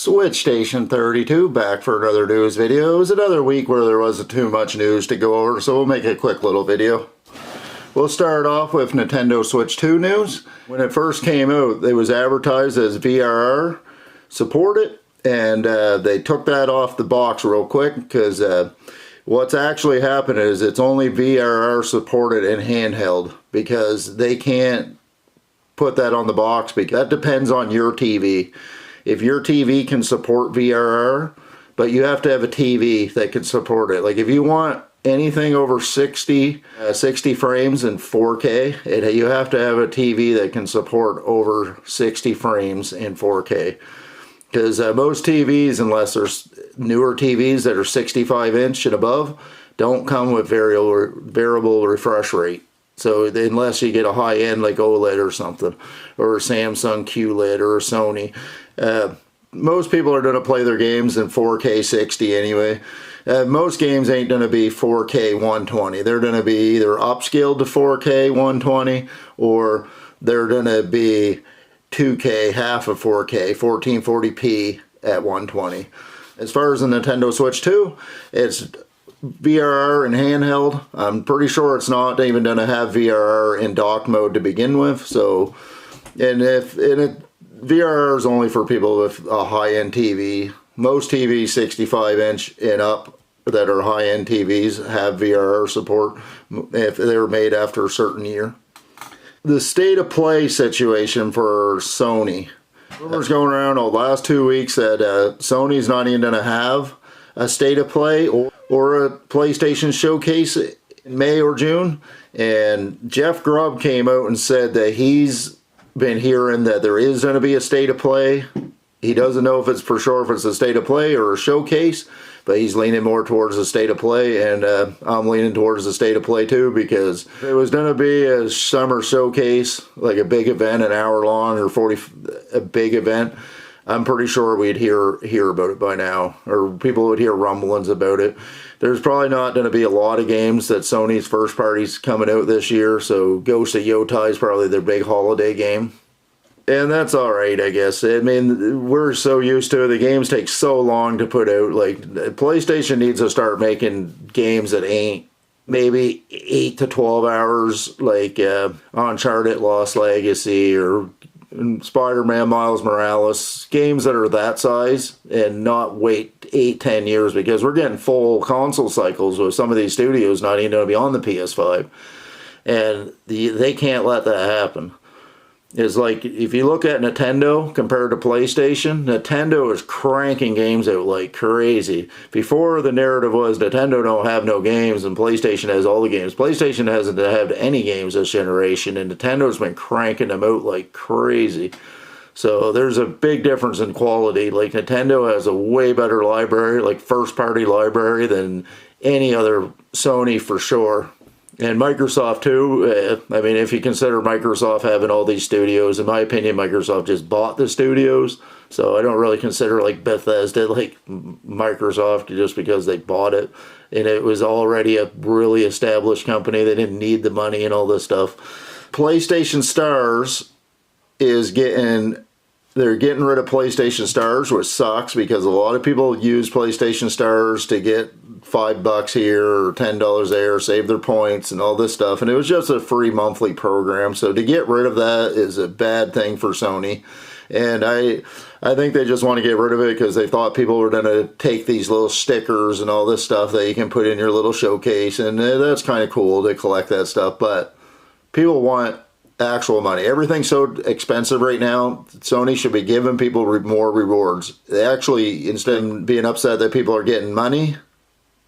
Switch Station 32 back for another news video. It was another week where there wasn't too much news to go over, so we'll make a quick little video. We'll start off with Nintendo Switch 2 news. When it first came out, it was advertised as VRR supported, and they took that off the box real quick because what's actually happened is it's only VRR supported in handheld because they can't put that on the box because that depends on your TV. If your TV can support VRR, but you have to have a TV that can support it. Like if you want anything over 60 frames in 4K, you have to have a TV that can support over 60 frames in 4K. Because most TVs, unless there's newer TVs that are 65 inch and above, don't come with variable refresh rate. So unless you get a high-end like OLED or something, or a Samsung QLED or a Sony, most people are going to play their games in 4K 60 anyway. Most games ain't going to be 4K 120. They're going to be either upscaled to 4K 120, or they're going to be 2K, half of 4K, 1440p at 120. As far as the Nintendo Switch 2, it's VRR and handheld. I'm pretty sure it's not even going to have VRR in dock mode to begin with. So, VRR is only for people with a high-end TV. Most TVs 65 inch and up that are high-end TVs have VRR support if they're made after a certain year. The state of play situation for Sony. Rumors going around the last 2 weeks that Sony's not even going to have a state of play or a PlayStation showcase in May or June. And Jeff Grubb came out and said that he's been hearing that there is going to be a state of play. He doesn't know if it's for sure if it's a state of play or a showcase, but he's leaning more towards the state of play, and I'm leaning towards the state of play too, because if it was going to be a summer showcase, like a big event, an hour long or a big event, I'm pretty sure we'd hear about it by now, or people would hear rumblings about it. There's probably not going to be a lot of games that Sony's first party's coming out this year, so Ghost of Yotai is probably their big holiday game. And that's alright, I guess. I mean, we're so used to it. The games take so long to put out. Like, PlayStation needs to start making games that ain't maybe 8 to 12 hours, like Uncharted Lost Legacy or Spider-Man Miles Morales, games that are that size, and not wait 8-10 years, because we're getting full console cycles with some of these studios not even going to be on the PS5, and they can't let that happen. It's like, if you look at Nintendo compared to PlayStation, Nintendo is cranking games out like crazy. Before, the narrative was Nintendo don't have no games and PlayStation has all the games. PlayStation hasn't had any games this generation, and Nintendo's been cranking them out like crazy. So there's a big difference in quality. Like, Nintendo has a way better library, like first-party library, than any other Sony for sure. And Microsoft too. I mean, if you consider Microsoft having all these studios, in my opinion, Microsoft just bought the studios. So I don't really consider like Bethesda like Microsoft just because they bought it. And it was already a really established company. They didn't need the money and all this stuff. PlayStation Stars they're getting rid of PlayStation Stars, which sucks because a lot of people use PlayStation Stars to get $5 here or $10 there, save their points and all this stuff. And it was just a free monthly program. So to get rid of that is a bad thing for Sony. And I think they just want to get rid of it because they thought people were going to take these little stickers and all this stuff that you can put in your little showcase. And that's kind of cool to collect that stuff. But people want actual money. Everything's so expensive right now. Sony should be giving people more rewards. They actually, instead of being upset that people are getting money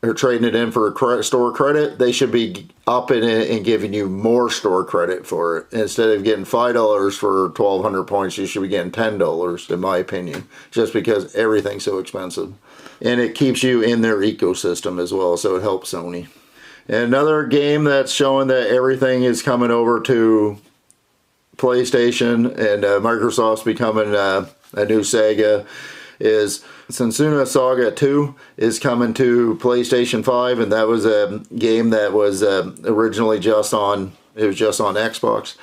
or trading it in for a store credit, they should be upping it and giving you more store credit for it. Instead of getting $5 for 1,200 points, you should be getting $10, in my opinion, just because everything's so expensive. And it keeps you in their ecosystem as well, so it helps Sony. And another game that's showing that everything is coming over to PlayStation and Microsoft's becoming a new Sega is Sensuna Saga 2 is coming to PlayStation 5, and that was a game that was originally just on Xbox.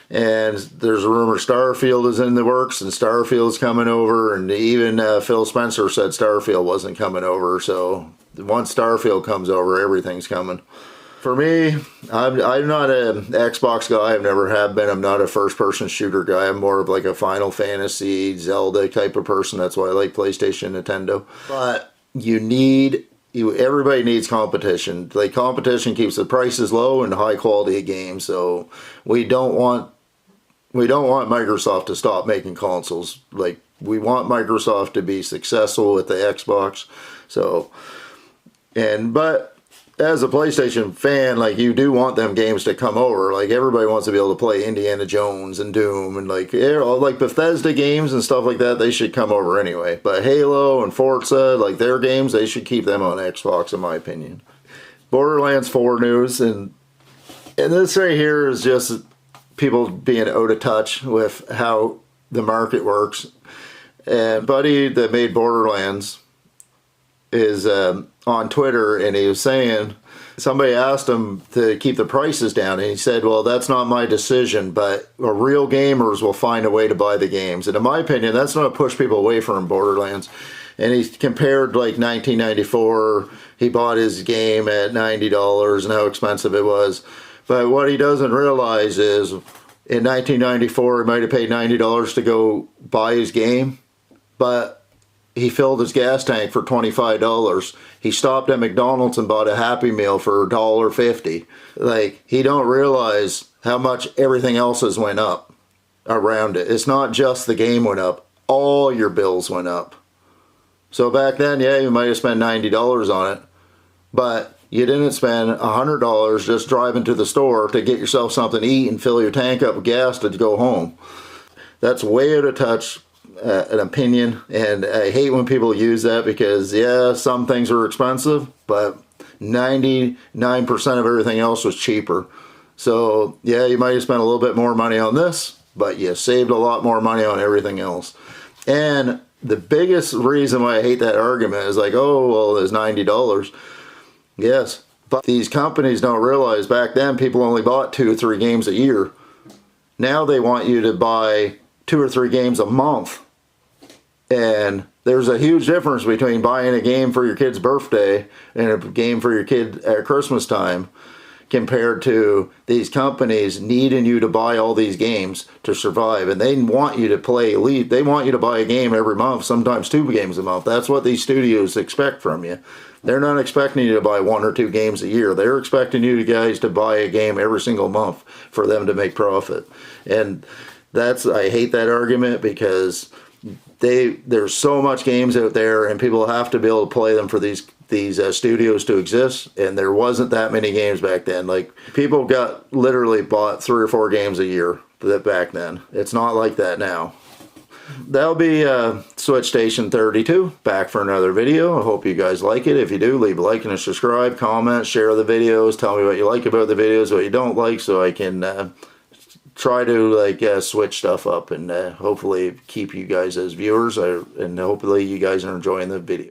And there's a rumor Starfield is in the works, and Starfield's coming over, and even Phil Spencer said Starfield wasn't coming over. So once Starfield comes over, everything's coming. For me, I'm not an Xbox guy. I've never have been. I'm not a first-person shooter guy. I'm more of like a Final Fantasy, Zelda type of person. That's why I like PlayStation, Nintendo. But everybody needs competition. Like, competition keeps the prices low and high quality of games. So we don't want Microsoft to stop making consoles. Like, we want Microsoft to be successful with the Xbox. So, but as a PlayStation fan, like, you do want them games to come over. Like, everybody wants to be able to play Indiana Jones and Doom and like Bethesda games and stuff like that. They should come over anyway. But Halo and Forza, like, their games, they should keep them on Xbox, in my opinion. Borderlands 4 news, and this right here is just people being out of touch with how the market works. And buddy that made Borderlands is on Twitter, and he was saying, somebody asked him to keep the prices down, and he said, well, that's not my decision, but real gamers will find a way to buy the games. And in my opinion, that's not to push people away from Borderlands. And he compared, like, 1994, he bought his game at $90 and how expensive it was. But what he doesn't realize is, in 1994, he might have paid $90 to go buy his game, but he filled his gas tank for $25. He stopped at McDonald's and bought a Happy Meal for $1.50. Like, he don't realize how much everything else has went up around it. It's not just the game went up. All your bills went up. So back then, yeah, you might have spent $90 on it, but you didn't spend $100 just driving to the store to get yourself something to eat and fill your tank up with gas to go home. That's way out of touch. An opinion, and I hate when people use that, because yeah, some things are expensive, but 99% of everything else was cheaper. So yeah, you might have spent a little bit more money on this, but you saved a lot more money on everything else. And the biggest reason why I hate that argument is like, oh, well, there's $90. Yes, but these companies don't realize back then people only bought 2 or 3 games a year. Now they want you to buy 2 or 3 games a month. And there's a huge difference between buying a game for your kid's birthday and a game for your kid at Christmas time, compared to these companies needing you to buy all these games to survive. And they want you to play Elite. They want you to buy a game every month, sometimes 2 games a month. That's what these studios expect from you. They're not expecting you to buy 1 or 2 games a year. They're expecting you guys to buy a game every single month for them to make profit. And I hate that argument, because there's so much games out there, and people have to be able to play them for these studios to exist. And there wasn't that many games back then. Like, people literally bought 3 or 4 games a year back then. It's not like that now. That'll be Switch Station 32, back for another video. I hope you guys like it. If you do, leave a like and a subscribe, comment, share the videos, tell me what you like about the videos, what you don't like, so I can try to switch stuff up and hopefully keep you guys as viewers, and hopefully you guys are enjoying the video.